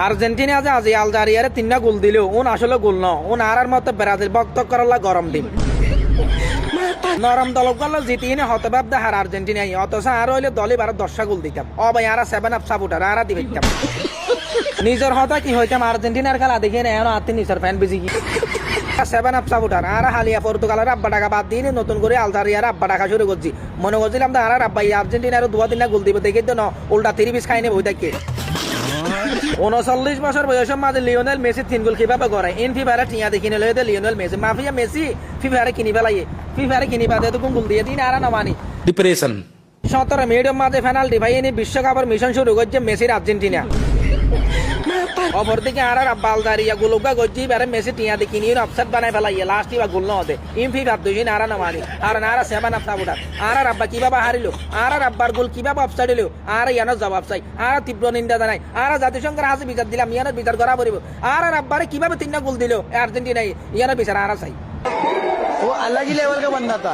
Argentina যে আজি আলজেরিয়ারে 3টা গোল দিলেও ওন আসলে গোল ন ওন আর মতো ব্রাজিল বক্ত করলা গরম দিন নরম দলগুলো জিতিয়ে হতভাব দেখার আর্জেন্টিনাই অথচ আর হইলে দলে 10টা গোল দিতাম ভাই আর 7 আপ সাপোর্টার আর দিতাম নিজের হতা কি হইতাম আর্জেন্টিনার খেলা দেখে না এখন আত্মীয় নিজের ফ্যান বেশি কি 7 আপ সাপোর্টার আর হালিয়া পর্তুগালের আব্বা টাকা বাদ দিয়ে নতুন করে আলজেরিয়ার আব্বা টাকা শুরু করছি মনে করছিলাম তো আর আব্বা আর্জেন্টিনার 2-3টা গোল দিবে দেখে তো না উল্টা 30 খাইনে বই থাকে 39 বছর বয়সের মাঝে লিওনেল মেসি 3 গোল কিভাবে করে ইন ফিফারে টিয়া দেখি নিলে লিওনেল মেসি মাফিয়া মেসি ফিফারে কিনি পেলাইয়ে ফিফারে কিনি বাদে তো গোল দিয়ে দিন আর না মানি ডিপ্রেশন 17 মিনিটের মাঝে পেনাল্টি ভাই এনে বিশ্বকাপের মিশন শুরু করছে মেসির আর্জেন্টিনা অপরদিকে আর আলজেরিয়া গোলগা গজ্জি বারে মেসি টিয়া দেখি নিয়ে অফসাইড বানাই ফেলাইয়ে last Iba goal নতে in FIFA দুইজন আর না মানি আর না 7 আপ সাপোর্টার আর আব্বা কিভাবে হারিলো আর আব্বার গোল কিভাবে অফসাইড হলো আর ইয়ানো জবাব চাই আর তীব্র নিন্দা জানাই আর জাতিসংঘের হাতে বিচার দিলাম ইয়ানোর বিচার করা পড়িব আর আব্বারে কিভাবে 3টা গোল দিল আর্জেন্টিনাই ইয়ানোর বিচার আর চাই वो अलग ही लेवल का बंदा था।